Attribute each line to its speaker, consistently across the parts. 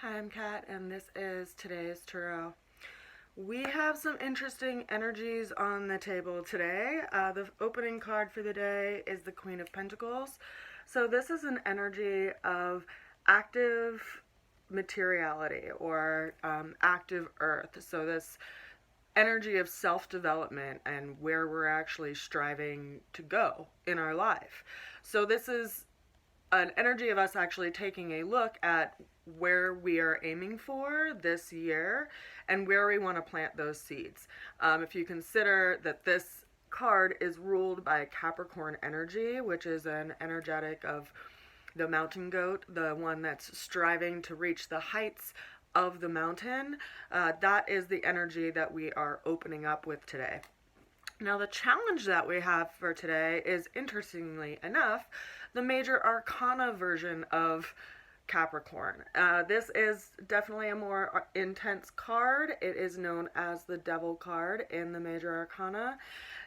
Speaker 1: Hi, I'm Kat, and this is today's tarot. We have some interesting energies on the table today. The opening card for the day is the Queen of Pentacles. So this is an energy of active materiality or active earth. So this energy of self-development and where we're actually striving to go in our life. So this is an energy of us actually taking a look at where we are aiming for this year and where we want to plant those seeds. If you consider that this card is ruled by Capricorn energy, which is an energetic of the mountain goat, the one that's striving to reach the heights of the mountain, that is the energy that we are opening up with today. Now, the challenge that we have for today is, interestingly enough, the major arcana version of Capricorn. This is definitely a more intense card. It is known as the Devil card in the major arcana.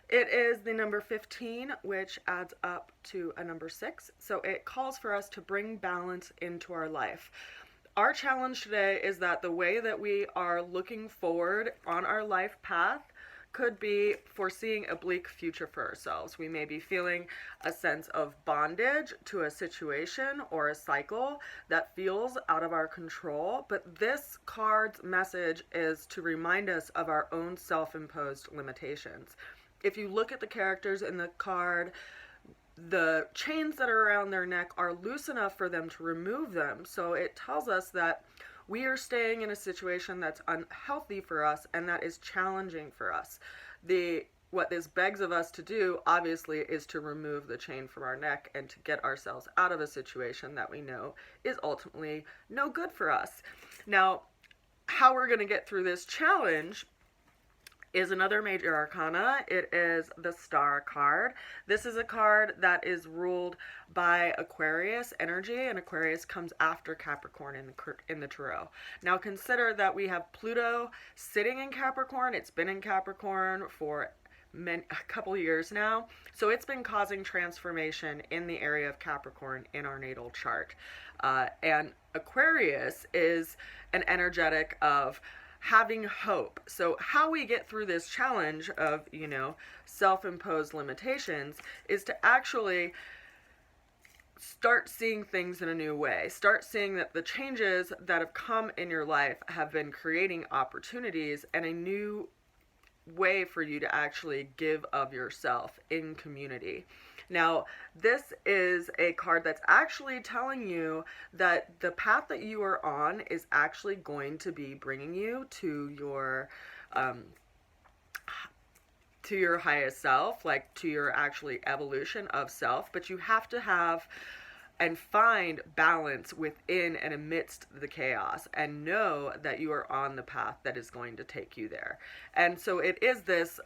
Speaker 1: It is the number 15, which adds up to a number 6. So it calls for us to bring balance into our life. Our challenge today is that the way that we are looking forward on our life path could be foreseeing a bleak future for ourselves. We may be feeling a sense of bondage to a situation or a cycle that feels out of our control, but this card's message is to remind us of our own self-imposed limitations. If you look at the characters in the card, the chains that are around their neck are loose enough for them to remove them. So it tells us that we are staying in a situation that's unhealthy for us and that is challenging for us. What this begs of us to do, obviously, is to remove the chain from our neck and to get ourselves out of a situation that we know is ultimately no good for us. Now, how we're going to get through this challenge is another major arcana. It is the Star card. This is a card that is ruled by Aquarius energy, and Aquarius comes after Capricorn in the tarot. Now consider that we have Pluto sitting in Capricorn. It's been in Capricorn for a couple years now, so it's been causing transformation in the area of Capricorn in our natal chart. And Aquarius is an energetic of having hope. So how we get through this challenge of, self-imposed limitations is to actually start seeing things in a new way. Start seeing that the changes that have come in your life have been creating opportunities and a new way for you to actually give of yourself in community. Now, this is a card that's actually telling you that the path that you are on is actually going to be bringing you to your highest self, like to your actually evolution of self, but you have to have and find balance within and amidst the chaos and know that you are on the path that is going to take you there. And so it is this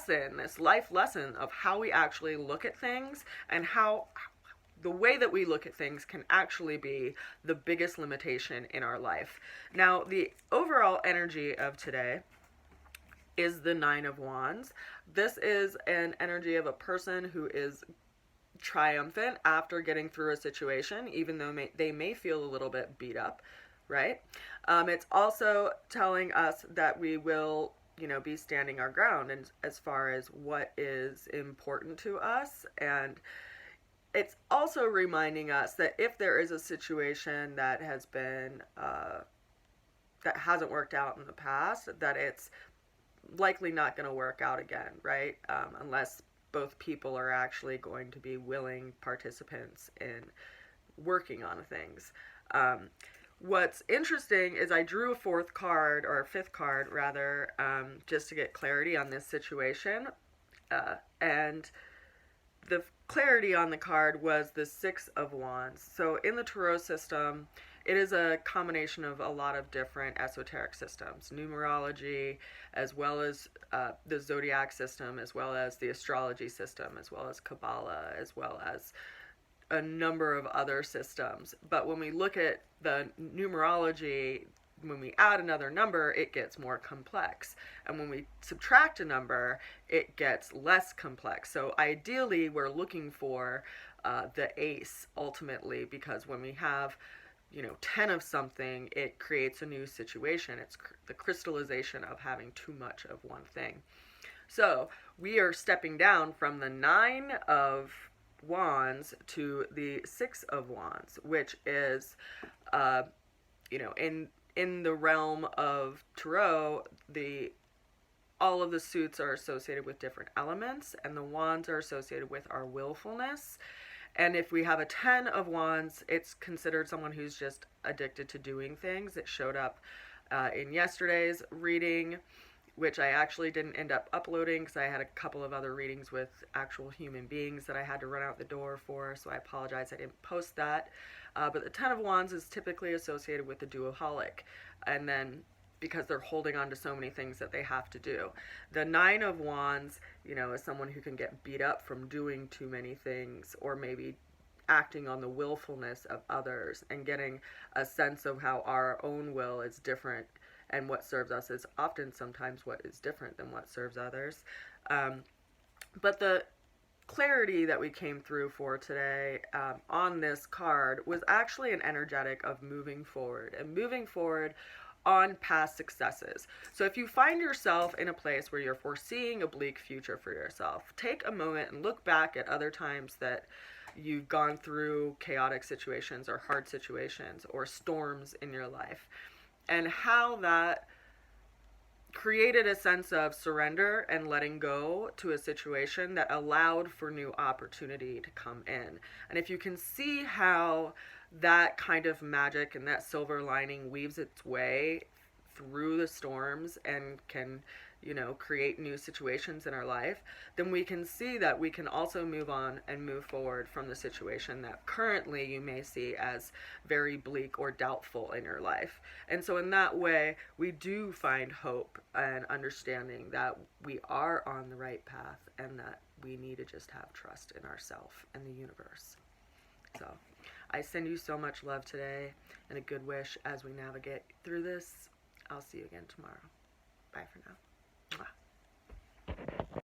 Speaker 1: this life lesson of how we actually look at things and how the way that we look at things can actually be the biggest limitation in our life. Now, the overall energy of today is the Nine of Wands. This is an energy of a person who is triumphant after getting through a situation, even though they may feel a little bit beat up, right? It's also telling us that we will be standing our ground and as far as what is important to us. And it's also reminding us that if there is a situation that has been that hasn't worked out in the past, that it's likely not going to work out again, right? Unless both people are actually going to be willing participants in working on things. What's interesting is I drew a fifth card rather, just to get clarity on this situation. And the clarity on the card was the Six of Wands. So in the tarot system, it is a combination of a lot of different esoteric systems, numerology, as well as the zodiac system, as well as the astrology system, as well as Kabbalah, as well as a number of other systems. But when we look at the numerology, when we add another number, it gets more complex. And when we subtract a number, it gets less complex. So ideally, we're looking for the ace ultimately, because when we have 10 of something, it creates a new situation. It's the crystallization of having too much of one thing. So we are stepping down from the 9 of wands to the 6 of wands, which is in the realm of tarot, all of the suits are associated with different elements, and the wands are associated with our willfulness. And if we have a 10 of wands, it's considered someone who's just addicted to doing things. It showed up in yesterday's reading, which I actually didn't end up uploading because I had a couple of other readings with actual human beings that I had to run out the door for, so I apologize I didn't post that. But the 10 of wands is typically associated with the duoholic, and then because they're holding on to so many things that they have to do. The 9 of wands, is someone who can get beat up from doing too many things, or maybe acting on the willfulness of others and getting a sense of how our own will is different, and what serves us is often sometimes what is different than what serves others. But the clarity that we came through for today on this card was actually an energetic of moving forward, and moving forward on past successes. So if you find yourself in a place where you're foreseeing a bleak future for yourself, take a moment and look back at other times that you've gone through chaotic situations or hard situations or storms in your life, and how that created a sense of surrender and letting go to a situation that allowed for new opportunity to come in. And if you can see how that kind of magic and that silver lining weaves its way through the storms and can, create new situations in our life, then we can see that we can also move on and move forward from the situation that currently you may see as very bleak or doubtful in your life. And so in that way, we do find hope and understanding that we are on the right path, and that we need to just have trust in ourselves and the universe. So I send you so much love today and a good wish as we navigate through this. I'll see you again tomorrow. Bye for now. Mwah.